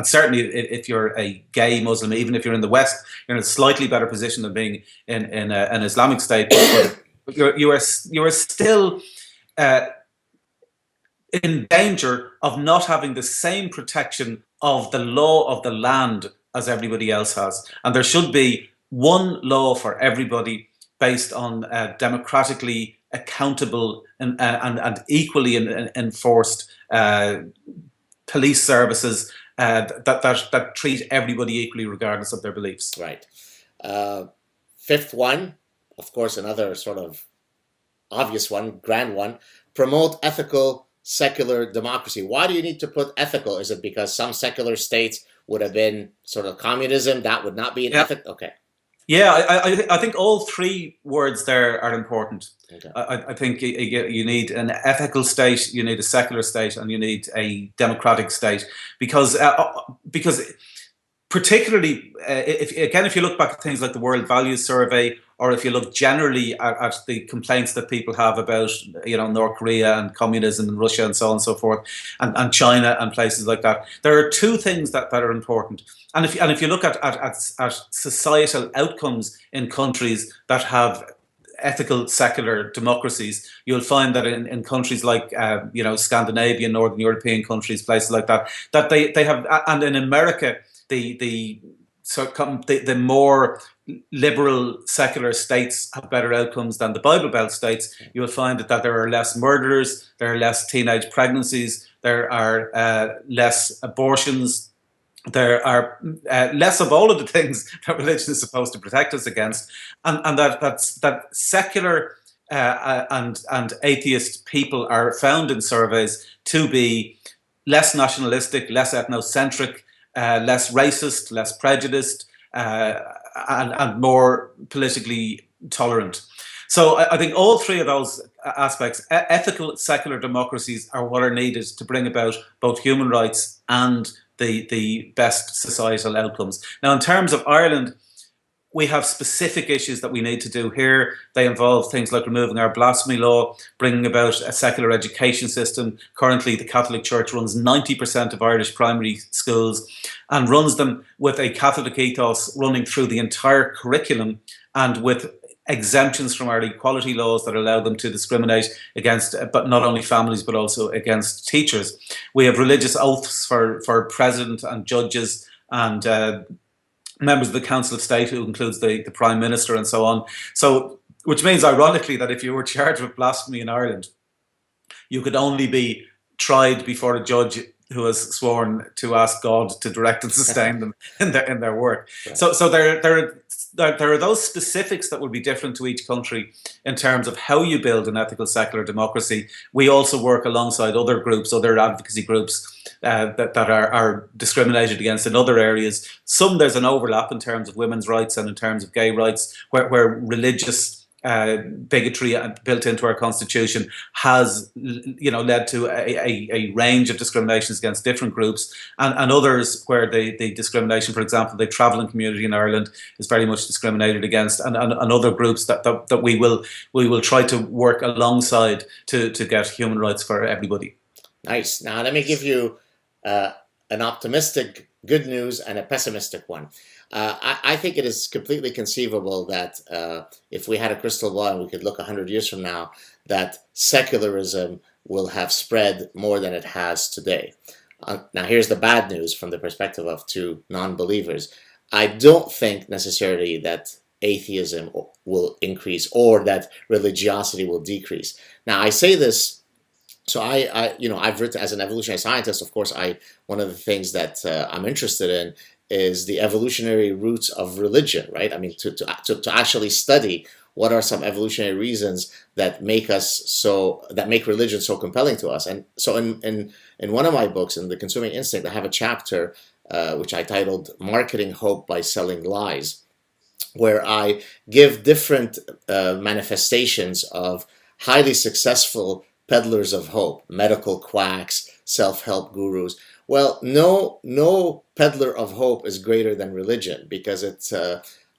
certainly if you're a gay Muslim, even if you're in the West, you're in a slightly better position than being in an Islamic state. But you are still in danger of not having the same protection of the law of the land as everybody else has. And there should be one law for everybody based on democratically accountable and equally enforced police services that treat everybody equally regardless of their beliefs. Right. Fifth one, of course, another sort of obvious one, grand one, promote ethical secular democracy. Why do you need to put ethical? Is it because some secular states would have been sort of communism? That would not be an ethical? Okay. Yeah, I think all three words there are important. Okay. I think you need an ethical state, you need a secular state, and you need a democratic state, because particularly if you look back at things like the World Values Survey, or if you look generally at the complaints that people have about North Korea and communism and Russia and so on and so forth, and China and places like that, there are two things that are important. And if you look at societal outcomes in countries that have ethical secular democracies, you'll find that in countries like Scandinavian, Northern European countries, places like that, that they have, and in America, the more liberal secular states have better outcomes than the Bible Belt states. You'll find that there are less murders, there are less teenage pregnancies, there are less abortions, there are less of all of the things that religion is supposed to protect us against, and that secular and atheist people are found in surveys to be less nationalistic, less ethnocentric, less racist, less prejudiced, and more politically tolerant. So I think all three of those aspects, ethical secular democracies, are what are needed to bring about both human rights and the best societal outcomes. Now, in terms of Ireland, we have specific issues that we need to do here. They involve things like removing our blasphemy law, bringing about a secular education system. Currently, the Catholic Church runs 90% of Irish primary schools and runs them with a Catholic ethos running through the entire curriculum, and with exemptions from our equality laws that allow them to discriminate against, but not only families, but also against teachers. We have religious oaths for president and judges and members of the Council of State, who includes the Prime Minister and so on. So, which means, ironically, that if you were charged with blasphemy in Ireland, you could only be tried before a judge who has sworn to ask God to direct and sustain them in their work. Right. So there are those specifics that will be different to each country in terms of how you build an ethical secular democracy. We also work alongside other groups, other advocacy groups that are discriminated against in other areas. Some there's an overlap in terms of women's rights and in terms of gay rights, where religious bigotry built into our constitution has led to a range of discriminations against different groups, and others where the discrimination, for example, the travelling community in Ireland is very much discriminated against, and other groups that we will try to work alongside to get human rights for everybody. Nice. Now let me give you an optimistic good news and a pessimistic one. I think it is completely conceivable that if we had a crystal ball and we could look 100 years from now, that secularism will have spread more than it has today. Now, here's the bad news from the perspective of two non-believers. I don't think necessarily that atheism will increase or that religiosity will decrease. Now, I say this So I've written as an evolutionary scientist. Of course, one of the things that I'm interested in is the evolutionary roots of religion, right? I mean, to actually study what are some evolutionary reasons that make religion so compelling to us. And so in one of my books, in The Consuming Instinct, I have a chapter which I titled "Marketing Hope by Selling Lies," where I give different manifestations of highly successful peddlers of hope, medical quacks, self-help gurus. Well, no peddler of hope is greater than religion, because it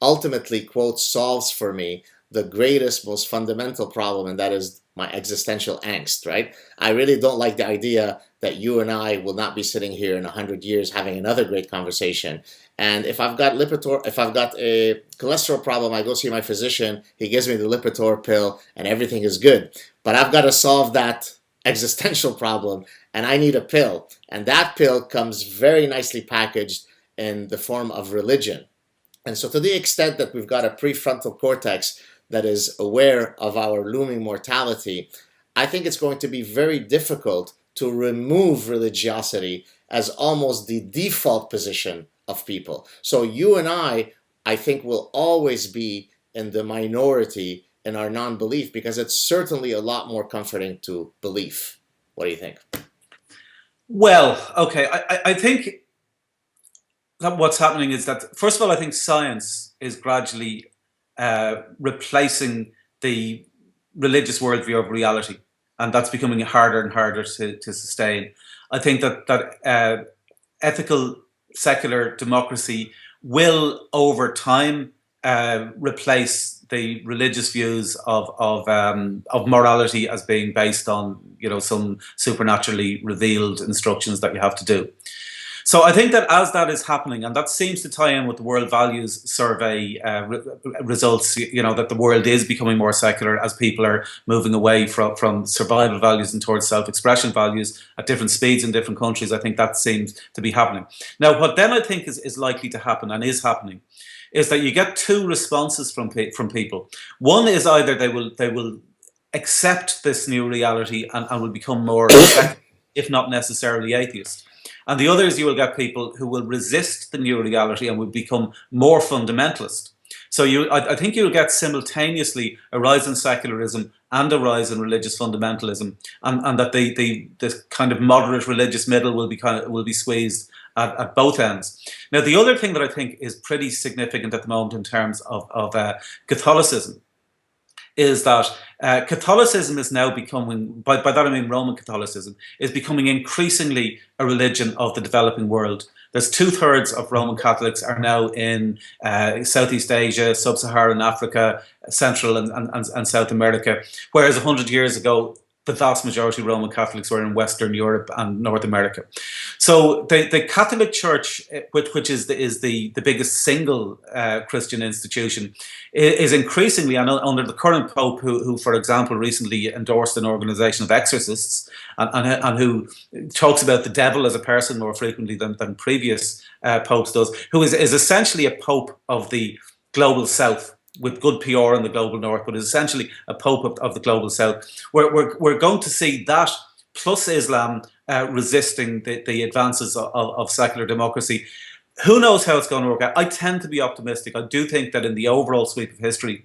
ultimately, quote, solves for me the greatest, most fundamental problem, and that is my existential angst, right? I really don't like the idea that you and I will not be sitting here in 100 years having another great conversation. And if I've got if I've got a cholesterol problem, I go see my physician, he gives me the Lipitor pill, and everything is good. But I've got to solve that existential problem, and I need a pill. And that pill comes very nicely packaged in the form of religion. And so, to the extent that we've got a prefrontal cortex that is aware of our looming mortality, I think it's going to be very difficult to remove religiosity as almost the default position of people. So you and I think, will always be in the minority in our non-belief, because it's certainly a lot more comforting to belief. What do you think? Well, okay, I think that what's happening is that, first of all, I think science is gradually replacing the religious worldview of reality, and that's becoming harder and harder to sustain. I think that ethical secular democracy will, over time, replace the religious views of morality as being based on, some supernaturally revealed instructions that you have to do. So I think that as that is happening, and that seems to tie in with the World Values Survey results, that the world is becoming more secular as people are moving away from survival values and towards self-expression values at different speeds in different countries. I think that seems to be happening. Now, what then I think is likely to happen, and is happening, is that you get two responses from people. One is either they will accept this new reality and will become more, if not necessarily atheist. And the other is you will get people who will resist the new reality and will become more fundamentalist. So I think you'll get simultaneously a rise in secularism and a rise in religious fundamentalism, and that the kind of moderate religious middle will be squeezed at both ends. Now, the other thing that I think is pretty significant at the moment in terms of Catholicism is that Catholicism is now becoming, by that I mean Roman Catholicism, is becoming increasingly a religion of the developing world. There's 2/3 of Roman Catholics are now in Southeast Asia, Sub-Saharan Africa, Central and South America, whereas 100 years ago, the vast majority of Roman Catholics were in Western Europe and North America. So the Catholic Church, which is the biggest single Christian institution, is increasingly, and under the current Pope, who for example recently endorsed an organization of exorcists, and who talks about the devil as a person more frequently than previous popes does, who is essentially a pope of the global South, with good PR in the global North, but is essentially a pope of the global South. We're going to see that, plus Islam resisting the advances of secular democracy. Who knows how it's going to work out? I tend to be optimistic. I do think that in the overall sweep of history,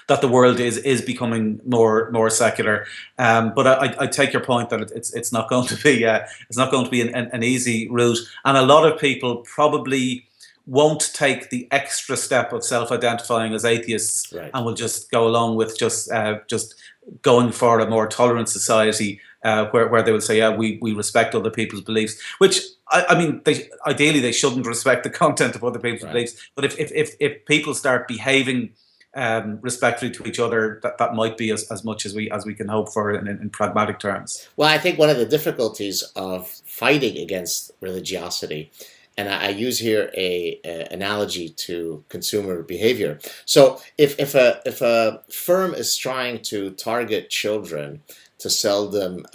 that the world is becoming more secular. But I take your point that it's not going to be an easy route, and a lot of people probably won't take the extra step of self-identifying as atheists, Right. and will just go along with just going for a more tolerant society, where they will say, yeah, we respect other people's beliefs, which I mean, ideally they shouldn't respect the content of other people's beliefs, but if people start behaving respectfully to each other, that might be as much as we can hope for in pragmatic terms. Well, I think one of the difficulties of fighting against religiosity, and I use here a analogy to consumer behavior. So if a firm is trying to target children to sell them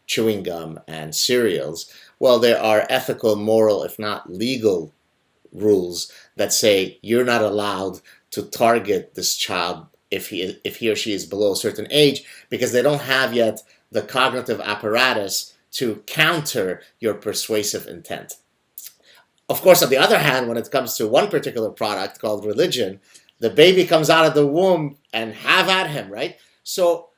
chewing gum and cereals, well, there are ethical, moral, if not legal, rules that say you're not allowed to target this child if he or she is below a certain age, because they don't have yet the cognitive apparatus to counter your persuasive intent. Of course, on the other hand, when it comes to one particular product called religion, the baby comes out of the womb and have at him, right? So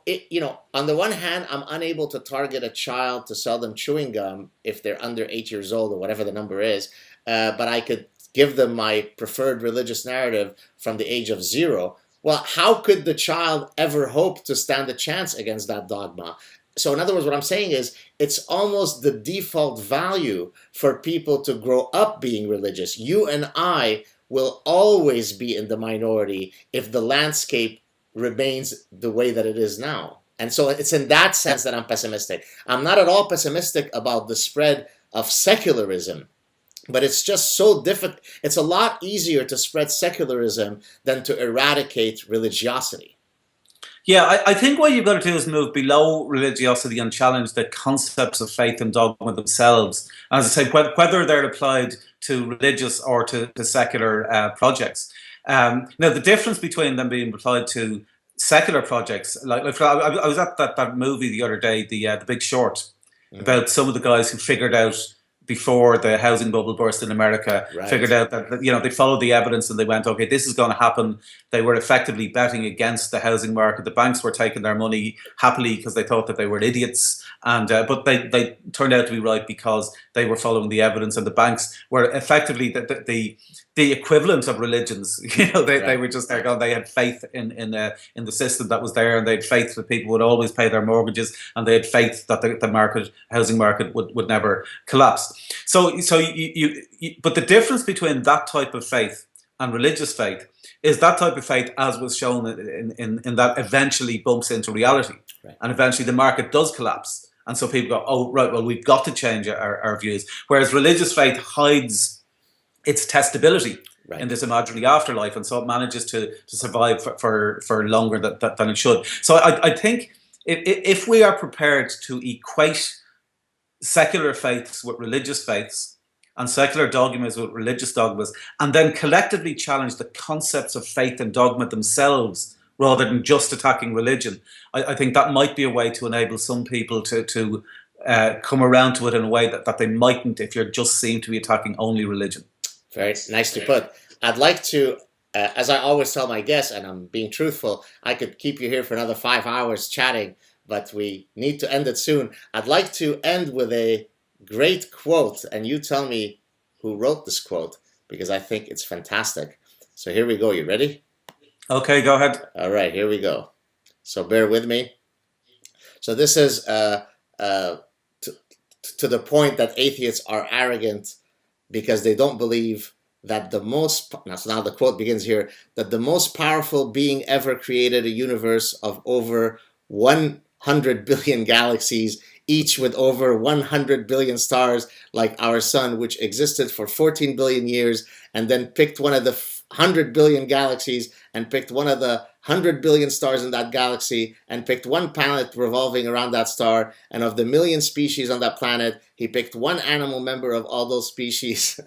it, on the one hand, I'm unable to target a child to sell them chewing gum if they're under 8 years old or whatever the number is, but I could give them my preferred religious narrative from the age of 0. Well, how could the child ever hope to stand a chance against that dogma? So in other words, what I'm saying is it's almost the default value for people to grow up being religious. You and I will always be in the minority if the landscape remains the way that it is now. And so it's in that sense that I'm pessimistic. I'm not at all pessimistic about the spread of secularism, but it's just so difficult. It's a lot easier to spread secularism than to eradicate religiosity. Yeah, I think what you've got to do is move below religiosity and challenge the concepts of faith and dogma themselves. As I say, whether they're applied to religious or to secular projects. Now, the difference between them being applied to secular projects, like I was at that movie the other day, the Big Short, about some of the guys who figured out before the housing bubble burst in America, figured out that they followed the evidence and they went, okay, this is going to happen. They were effectively betting against the housing market. The banks were taking their money happily because they thought that they were idiots, and but they turned out to be right because they were following the evidence, and the banks were effectively the equivalent of religions. They were just there. They had faith in the system that was there, and they had faith that people would always pay their mortgages, and they had faith that the housing market would never collapse. So but the difference between that type of faith and religious faith is that type of faith, as was shown in that eventually bumps into reality, and eventually the market does collapse, and so people go, oh right, well we've got to change our views. Whereas religious faith hides its testability in this imaginary afterlife, and so it manages to survive for longer than it should. So I think if we are prepared to equate secular faiths with religious faiths and secular dogmas with religious dogmas, and then collectively challenge the concepts of faith and dogma themselves rather than just attacking religion, I think that might be a way to enable some people to come around to it in a way that they mightn't if you just seem to be attacking only religion. Very nicely put. I'd like to, as I always tell my guests, and I'm being truthful, I could keep you here for another 5 hours chatting, but we need to end it soon. I'd like to end with a great quote, and you tell me who wrote this quote, because I think it's fantastic. So here we go. You ready? Okay, go ahead. All right, here we go. So bear with me. So this is to the point that atheists are arrogant because they don't believe that now the quote begins here, that the most powerful being ever created a universe of over 100 billion galaxies, each with over 100 billion stars like our sun, which existed for 14 billion years, and then picked one of the 100 billion galaxies and picked one of the 100 billion stars in that galaxy and picked one planet revolving around that star, and of the million species on that planet, he picked one animal member of all those species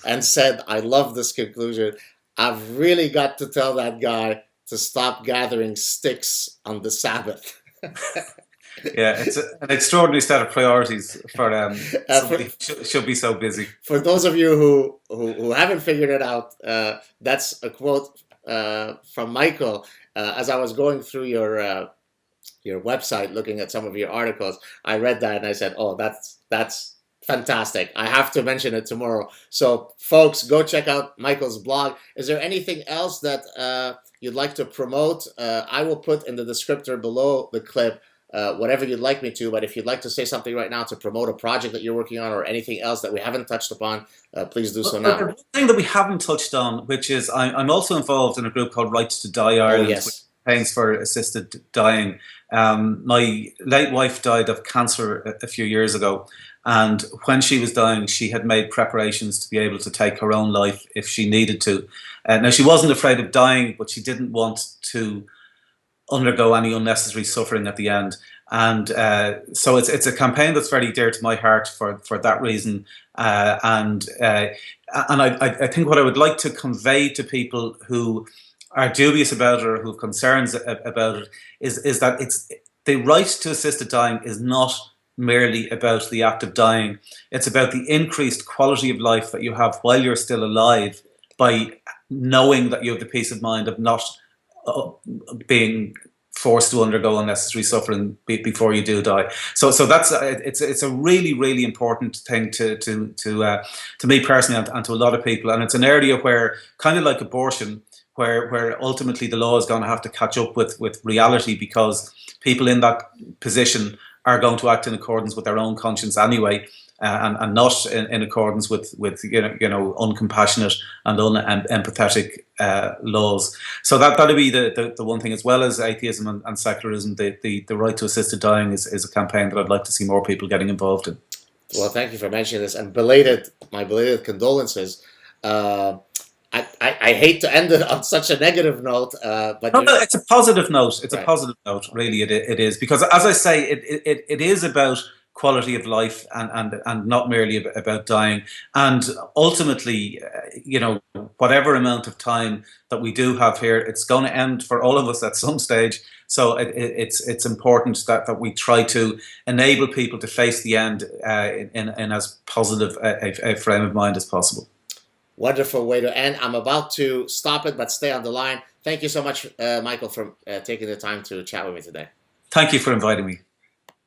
and said, I love this conclusion, I've really got to tell that guy to stop gathering sticks on the Sabbath. Yeah, it's an extraordinary set of priorities for somebody should be so busy. For those of you who haven't figured it out, that's a quote from Michael. As I was going through your website, looking at some of your articles, I read that and I said, "Oh, that's fantastic! I have to mention it tomorrow." So, folks, go check out Michael's blog. Is there anything else that you'd like to promote? I will put in the descriptor below the clip whatever you'd like me to, but if you'd like to say something right now to promote a project that you're working on or anything else that we haven't touched upon, please do so now. One thing that we haven't touched on, which is I'm also involved in a group called Rights to Die Ireland, which campaigns for assisted dying. My late wife died of cancer a few years ago, and when she was dying, she had made preparations to be able to take her own life if she needed to. Now, she wasn't afraid of dying, but she didn't want to undergo any unnecessary suffering at the end, and so it's a campaign that's very dear to my heart for that reason, and I think what I would like to convey to people who are dubious about it or who have concerns about it is that the right to assisted dying is not merely about the act of dying. It's about the increased quality of life that you have while you're still alive by knowing that you have the peace of mind of not being forced to undergo unnecessary suffering before you do die. So that's it's a really important thing to me personally and to a lot of people, and it's an area where, kind of like abortion, where ultimately the law is going to have to catch up with reality, because people in that position are going to act in accordance with their own conscience anyway, and not in accordance with uncompassionate and unempathetic laws. So that'll be the one thing, as well as atheism and secularism. The right to assisted dying is a campaign that I'd like to see more people getting involved in. Well, thank you for mentioning this, and my belated condolences. I hate to end it on such a negative note, but no, it's a positive note. It's right. a positive note, really. It is, because, as I say, it is about quality of life and not merely about dying. And ultimately, whatever amount of time that we do have here, it's going to end for all of us at some stage. So it's important that we try to enable people to face the end in as positive a frame of mind as possible. Wonderful way to end. I'm about to stop it, but stay on the line. Thank you so much, Michael, for taking the time to chat with me today. Thank you for inviting me.